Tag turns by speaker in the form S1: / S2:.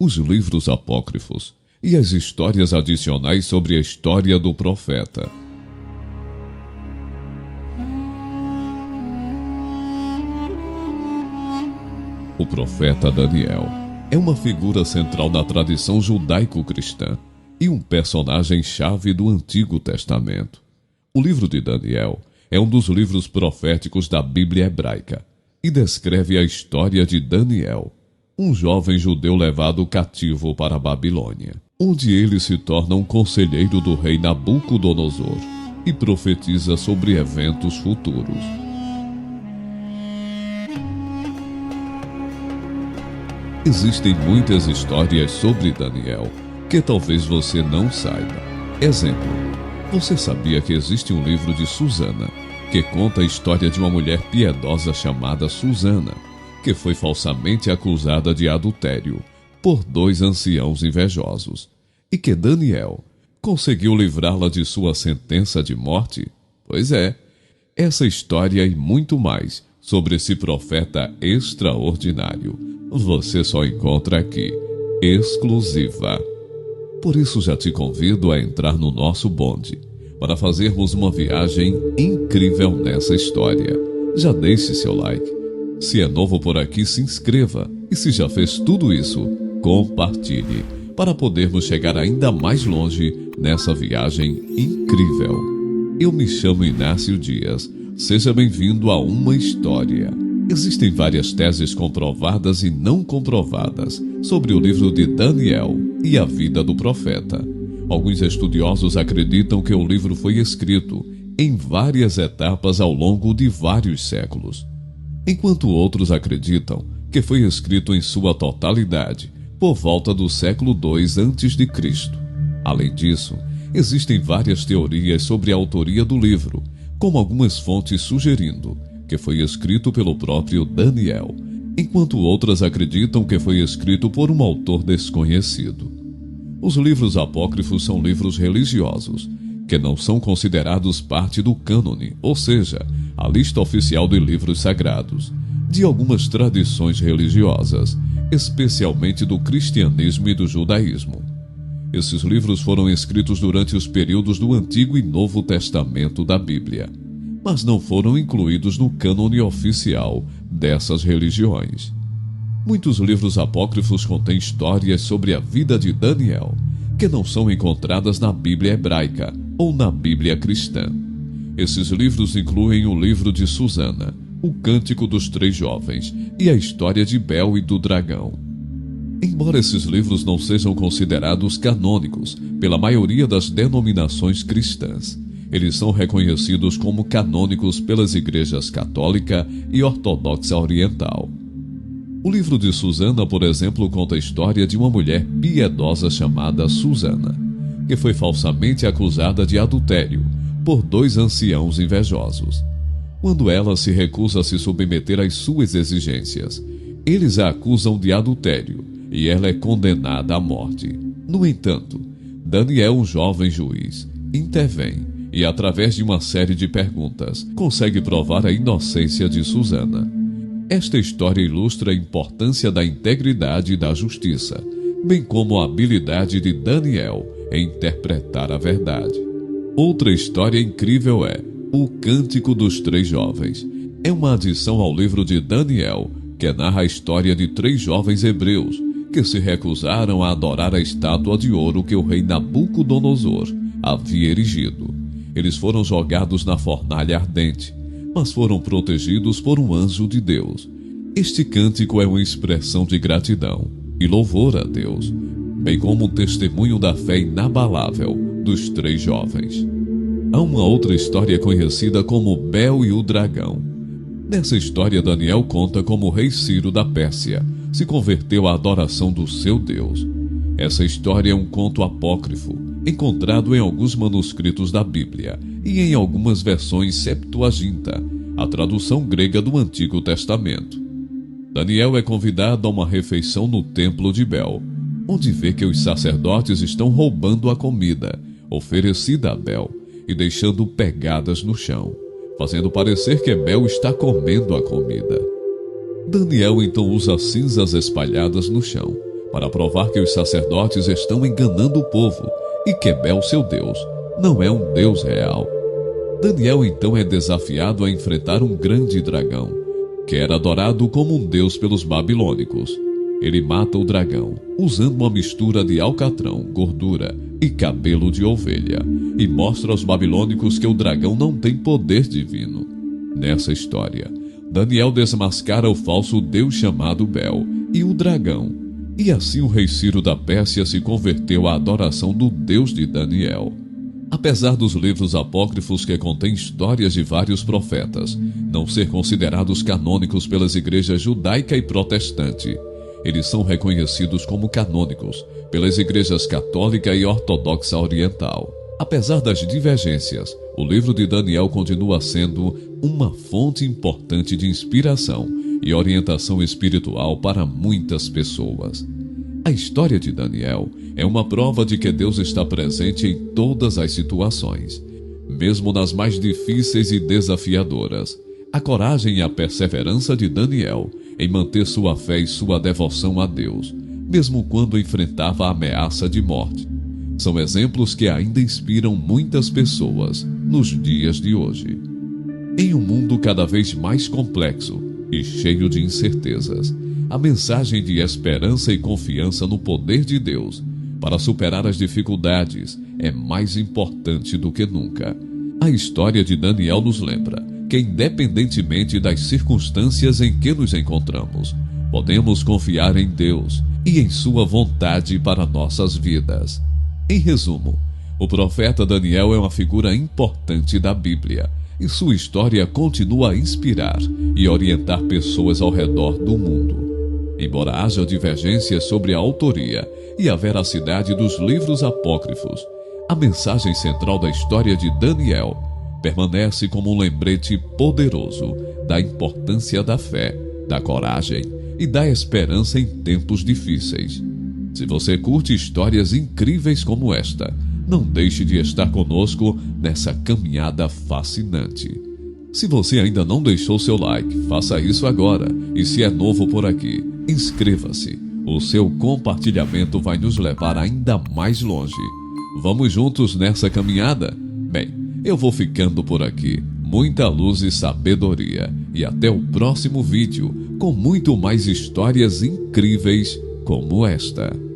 S1: os livros apócrifos e as histórias adicionais sobre a história do profeta. O profeta Daniel é uma figura central na tradição judaico-cristã e um personagem-chave do Antigo Testamento. O livro de Daniel é um dos livros proféticos da Bíblia hebraica e descreve a história de Daniel, um jovem judeu levado cativo para a Babilônia, onde ele se torna um conselheiro do rei Nabucodonosor e profetiza sobre eventos futuros. Existem muitas histórias sobre Daniel que talvez você não saiba. Exemplo, você sabia que existe um livro de Susana, que conta a história de uma mulher piedosa chamada Susana, que foi falsamente acusada de adultério por 2 anciãos invejosos, e que Daniel conseguiu livrá-la de sua sentença de morte? Pois é, essa história e muito mais sobre esse profeta extraordinário você só encontra aqui, exclusiva. Por isso já te convido a entrar no nosso bonde, para fazermos uma viagem incrível nessa história. Já deixe seu like. Se é novo por aqui, se inscreva. E se já fez tudo isso, compartilhe, para podermos chegar ainda mais longe nessa viagem incrível. Eu me chamo Inácio Dias. Seja bem-vindo a Uma História. Existem várias teses comprovadas e não comprovadas sobre o livro de Daniel e a vida do profeta. Alguns estudiosos acreditam que o livro foi escrito em várias etapas ao longo de vários séculos, enquanto outros acreditam que foi escrito em sua totalidade por volta do século II a.C. Além disso, existem várias teorias sobre a autoria do livro, com algumas fontes sugerindo que foi escrito pelo próprio Daniel, enquanto outras acreditam que foi escrito por um autor desconhecido. Os livros apócrifos são livros religiosos, que não são considerados parte do cânone, ou seja, a lista oficial de livros sagrados, de algumas tradições religiosas, especialmente do cristianismo e do judaísmo. Esses livros foram escritos durante os períodos do Antigo e Novo Testamento da Bíblia, mas não foram incluídos no cânone oficial dessas religiões. Muitos livros apócrifos contêm histórias sobre a vida de Daniel, que não são encontradas na Bíblia hebraica ou na Bíblia cristã. Esses livros incluem o livro de Susana, o Cântico dos 3 Jovens e a história de Bel e do dragão. Embora esses livros não sejam considerados canônicos pela maioria das denominações cristãs, eles são reconhecidos como canônicos pelas igrejas católica e ortodoxa oriental. O livro de Susana, por exemplo, conta a história de uma mulher piedosa chamada Susana, que foi falsamente acusada de adultério por 2 anciãos invejosos. Quando ela se recusa a se submeter às suas exigências, eles a acusam de adultério e ela é condenada à morte. No entanto, Daniel, um jovem juiz, intervém e, através de uma série de perguntas, consegue provar a inocência de Susana. Esta história ilustra a importância da integridade e da justiça, bem como a habilidade de Daniel em interpretar a verdade. Outra história incrível é o Cântico dos 3 Jovens. É uma adição ao livro de Daniel, que narra a história de 3 jovens hebreus que se recusaram a adorar a estátua de ouro que o rei Nabucodonosor havia erigido. Eles foram jogados na fornalha ardente, mas foram protegidos por um anjo de Deus. Este cântico é uma expressão de gratidão e louvor a Deus, bem como um testemunho da fé inabalável dos 3 jovens. Há uma outra história conhecida como Bel e o Dragão. Nessa história, Daniel conta como o rei Ciro da Pérsia se converteu à adoração do seu Deus. Essa história é um conto apócrifo, encontrado em alguns manuscritos da Bíblia e em algumas versões Septuaginta, a tradução grega do Antigo Testamento. Daniel é convidado a uma refeição no templo de Bel, onde vê que os sacerdotes estão roubando a comida oferecida a Bel e deixando pegadas no chão, fazendo parecer que Bel está comendo a comida. Daniel então usa cinzas espalhadas no chão para provar que os sacerdotes estão enganando o povo e que Bel, seu Deus, não é um Deus real. Daniel então é desafiado a enfrentar um grande dragão, que era adorado como um deus pelos babilônicos. Ele mata o dragão, usando uma mistura de alcatrão, gordura e cabelo de ovelha, e mostra aos babilônicos que o dragão não tem poder divino. Nessa história, Daniel desmascara o falso deus chamado Bel e o dragão, e assim o rei Ciro da Pérsia se converteu à adoração do Deus de Daniel. Apesar dos livros apócrifos que contêm histórias de vários profetas não ser considerados canônicos pelas igrejas judaica e protestante, eles são reconhecidos como canônicos pelas igrejas católica e ortodoxa oriental. Apesar das divergências, o livro de Daniel continua sendo uma fonte importante de inspiração e orientação espiritual para muitas pessoas. A história de Daniel é uma prova de que Deus está presente em todas as situações, mesmo nas mais difíceis e desafiadoras. A coragem e a perseverança de Daniel em manter sua fé e sua devoção a Deus, mesmo quando enfrentava a ameaça de morte, são exemplos que ainda inspiram muitas pessoas nos dias de hoje. Em um mundo cada vez mais complexo e cheio de incertezas, a mensagem de esperança e confiança no poder de Deus para superar as dificuldades é mais importante do que nunca. A história de Daniel nos lembra que, independentemente das circunstâncias em que nos encontramos, podemos confiar em Deus e em sua vontade para nossas vidas. Em resumo, o profeta Daniel é uma figura importante da Bíblia e sua história continua a inspirar e orientar pessoas ao redor do mundo. Embora haja divergências sobre a autoria e a veracidade dos livros apócrifos, a mensagem central da história de Daniel permanece como um lembrete poderoso da importância da fé, da coragem e da esperança em tempos difíceis. Se você curte histórias incríveis como esta, não deixe de estar conosco nessa caminhada fascinante. Se você ainda não deixou seu like, faça isso agora. E se é novo por aqui, inscreva-se. O seu compartilhamento vai nos levar ainda mais longe. Vamos juntos nessa caminhada? Bem, eu vou ficando por aqui. Muita luz e sabedoria. E até o próximo vídeo, com muito mais histórias incríveis como esta.